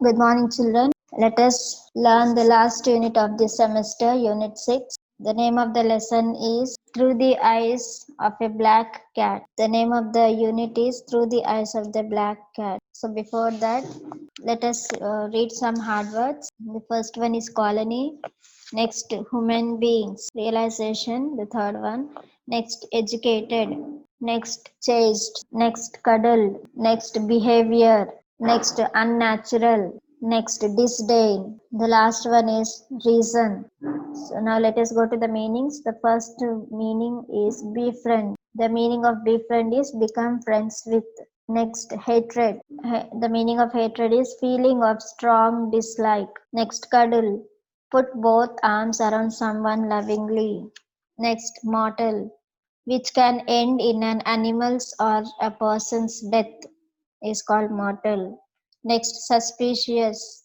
Good morning, children. Let us learn the last unit of this semester, Unit 6. The name of the lesson is Through the Eyes of a Black Cat. The name of the unit is Through the Eyes of the Black Cat. So, before that, let us read some hard words. The first one is colony. Next, human beings. Realization, the third one. Next, educated. Next, chased. Next, cuddled. Next, behavior. Next, unnatural. Next, disdain. The last one is reason. So now let us go to the meanings. The first meaning is befriend. The meaning of befriend is become friends with. Next, hatred. The meaning of hatred is feeling of strong dislike. Next, cuddle. Put both arms around someone lovingly. Next, mortal, which can end in an animal's or a person's death, is called mortal. Next, suspicious,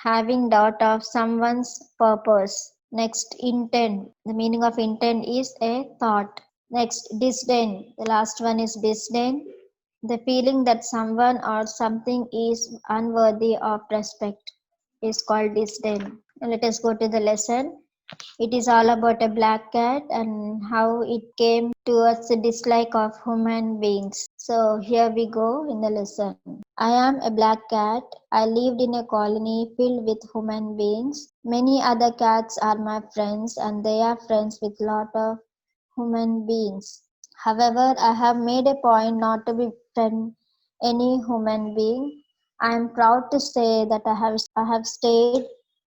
having doubt of someone's purpose. Next, intent. The meaning of intent is a thought. Next, disdain. The last one is disdain. The feeling that someone or something is unworthy of respect is called disdain. Let us go to the lesson. It is all about a black cat and how it came towards the dislike of human beings. So here we go in the lesson. I am a black cat. I lived in a colony filled with human beings. Many other cats are my friends and they are friends with lot of human beings. However, I have made a point not to befriend any human being. I am proud to say that I have stayed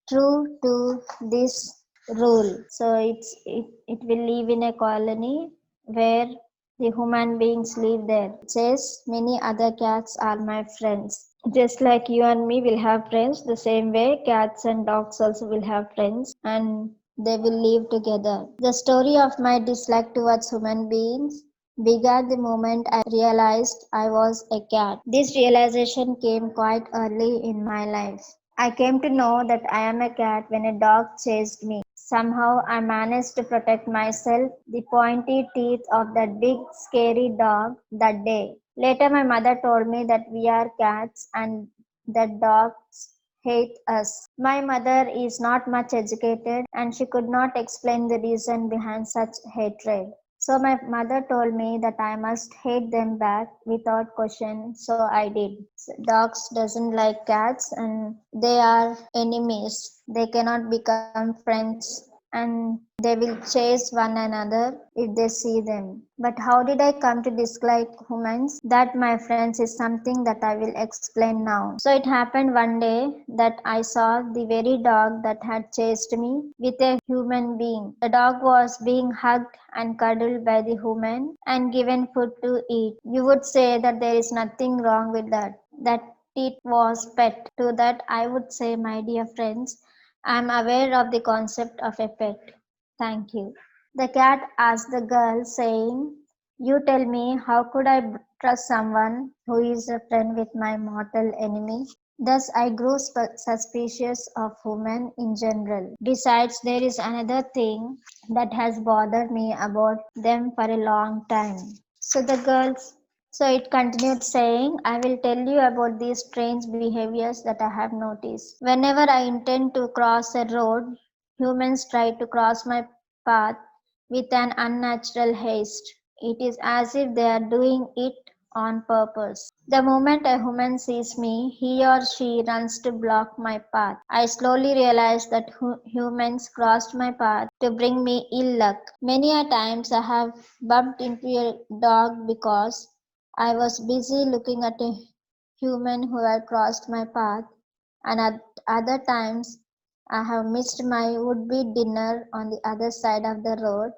true to this rule. So it will live in a colony where the human beings live there. It says many other cats are my friends. Just like you and me will have friends, the same way cats and dogs also will have friends and they will live together. The story of my dislike towards human beings began the moment I realized I was a cat. This realization came quite early in my life. I came to know that I am a cat when a dog chased me. Somehow I managed to protect myself, the pointy teeth of that big scary dog that day. Later my mother told me that we are cats and that dogs hate us. My mother is not much educated and she could not explain the reason behind such hatred. So my mother told me that I must hate them back without question, so I did. Dogs doesn't like cats and they are enemies. They cannot become friends and they will chase one another if they see them. But how did I come to dislike humans? That, my friends, is something that I will explain now. So it happened one day that I saw the very dog that had chased me with a human being. The dog was being hugged and cuddled by the human and given food to eat. You would say that there is nothing wrong with that. That it was pet. To that I would say, my dear friends, I am aware of the concept of a pet. Thank you. The cat asked the girl, saying, You tell me, how could I trust someone who is a friend with my mortal enemy? Thus, I grew suspicious of women in general. Besides, there is another thing that has bothered me about them for a long time. So the girls so it continued saying, I will tell you about these strange behaviors that I have noticed. Whenever I intend to cross a road, humans try to cross my path with an unnatural haste. It is as if they are doing it on purpose. The moment a human sees me, he or she runs to block my path. I slowly realized that humans crossed my path to bring me ill luck. Many a times I have bumped into a dog because I was busy looking at a human who had crossed my path, and at other times I have missed my would be dinner on the other side of the road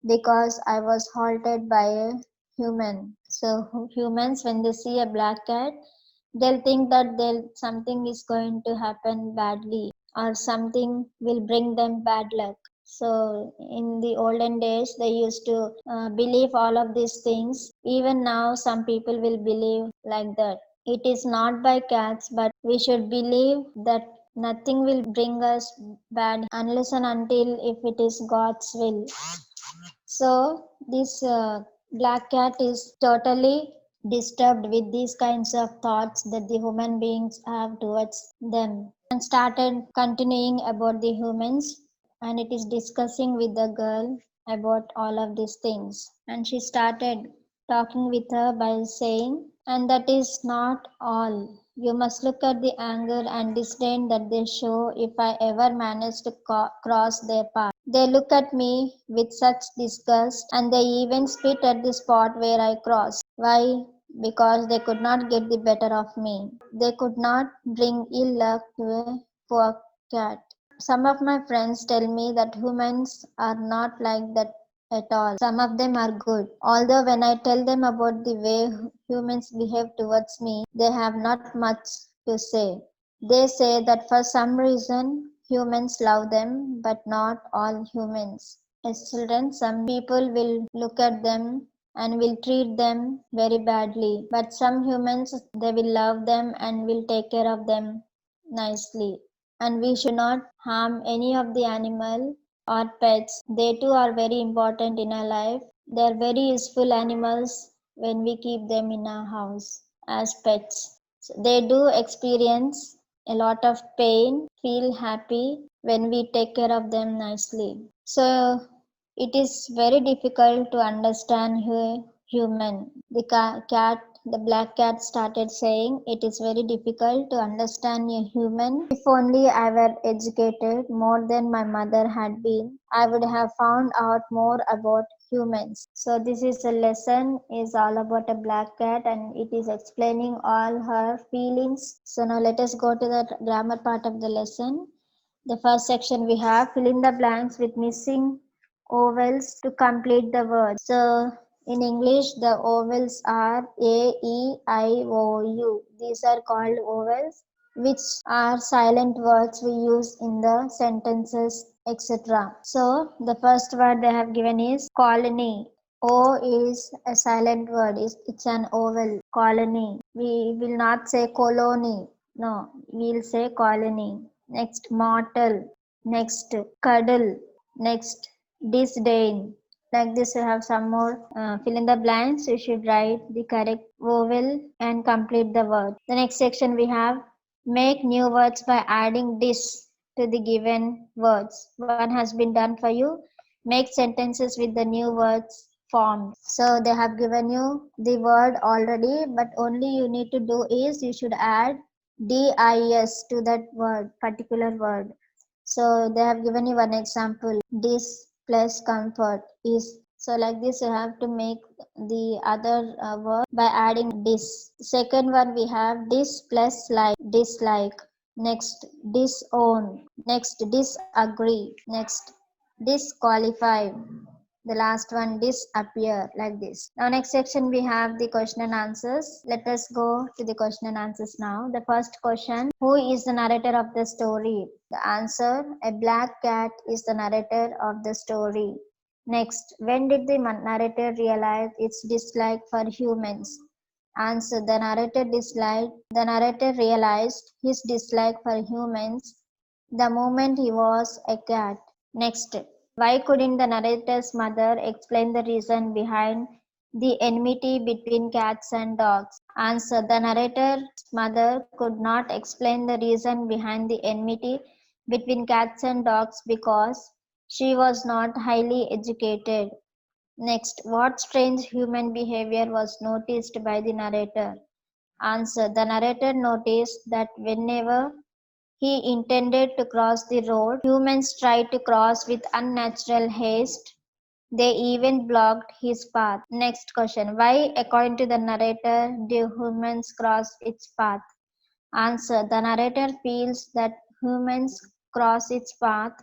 because I was halted by a human. So humans, when they see a black cat, they'll think that something is going to happen badly or something will bring them bad luck. So in the olden days, they used to believe all of these things. Even now, some people will believe like that. It is not by cats, but we should believe that nothing will bring us bad unless and until if it is God's will. So this black cat is totally disturbed with these kinds of thoughts that the human beings have towards them, and started continuing about the humans, and it is discussing with the girl about all of these things, and she started talking with her by saying, and that is not all. You must look at the anger and disdain that they show if I ever manage to cross their path. They look at me with such disgust, and they even spit at the spot where I cross. Why? Because they could not get the better of me. They could not bring ill luck to a poor cat. Some of my friends tell me that humans are not like that at all. Some of them are good. Although when I tell them about the way humans behave towards me, they have not much to say. They say that for some reason humans love them, but not all humans. As children, some people will look at them and will treat them very badly, but some humans they will love them and will take care of them nicely. And we should not harm any of the animal or pets. They too are very important in our life. They are very useful animals when we keep them in our house as pets. So they do experience a lot of pain, feel happy when we take care of them nicely. So it is very difficult to understand human. The black cat started saying, it is very difficult to understand a human. If only I were educated more than my mother had been, I would have found out more about humans. So this is a lesson is all about a black cat, and it is explaining all her feelings. So now let us go to the grammar part of the lesson. The first section we have fill in the blanks with missing vowels to complete the word. So in English, the vowels are A, E, I, O, U. These are called vowels, which are silent words we use in the sentences, etc. So the first word they have given is colony. O is a silent word. It's an vowel. Colony. We will not say colony. No, we'll say colony. Next, mortal. Next, cuddle. Next, disdain. Like this, you have some more fill in the blanks. You should write the correct vowel and complete the word. The next section we have make new words by adding dis to the given words. One has been done for you. Make sentences with the new words formed. So they have given you the word already, but only you need to do is you should add dis to that word, particular word. So they have given you one example. Dis plus comfort is. So like this you have to make the other word by adding dis. Second one we have dis plus like, dislike. Next, disown. Next, disagree. Next, disqualify. The last one disappear, like this. Now next section we have the question and answers. Let us go to the question and answers now. The first question, who is the narrator of the story? The answer, a black cat is the narrator of the story. Next, when did the narrator realize its dislike for humans? Answer, the narrator realized his dislike for humans the moment he was a cat. Next, why couldn't the narrator's mother explain the reason behind the enmity between cats and dogs? Answer, the narrator's mother could not explain the reason behind the enmity between cats and dogs because she was not highly educated. Next, what strange human behavior was noticed by the narrator? Answer, the narrator noticed that whenever he intended to cross the road, humans tried to cross with unnatural haste. They even blocked his path. Next question, why, according to the narrator, do humans cross its path? Answer, the narrator feels that humans cross its path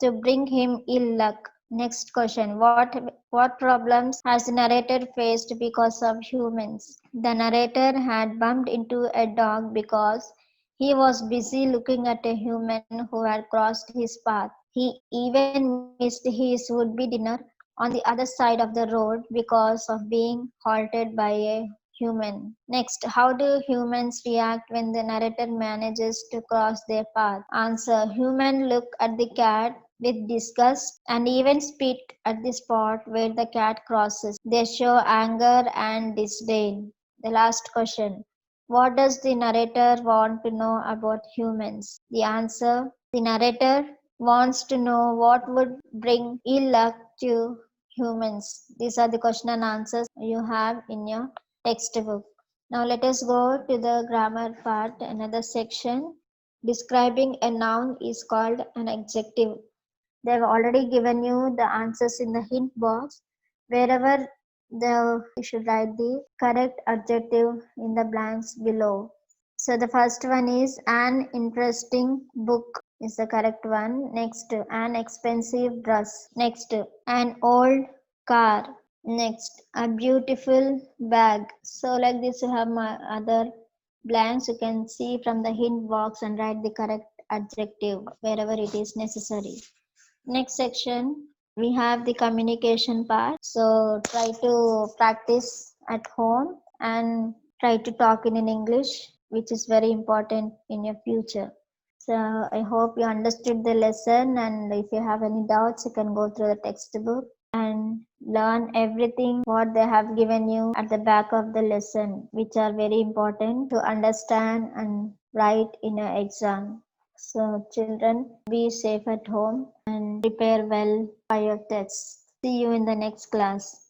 to bring him ill luck. Next question, what problems has the narrator faced because of humans? The narrator had bumped into a dog because he was busy looking at a human who had crossed his path. He even missed his would-be dinner on the other side of the road because of being halted by a human. Next, how do humans react when the narrator manages to cross their path? Answer, humans look at the cat with disgust and even spit at the spot where the cat crosses. They show anger and disdain. The last question. What does the narrator want to know about humans? The answer. The narrator wants to know what would bring ill luck to humans. These are the question and answers you have in your textbook. Now let us go to the grammar part. Another section. Describing a noun is called an adjective. They have already given you the answers in the hint box. Wherever you should write the correct adjective in the blanks below. So the first one is an interesting book is the correct one. Next, an expensive dress. Next, an old car. Next, a beautiful bag. So like this you have my other blanks. You can see from the hint box and write the correct adjective wherever it is necessary. Next section, we have the communication part. So try to practice at home and try to talk in English, which is very important in your future. So I hope you understood the lesson, and if you have any doubts, you can go through the textbook and learn everything what they have given you at the back of the lesson, which are very important to understand and write in an exam. So children, be safe at home and prepare well for your tests. See you in the next class.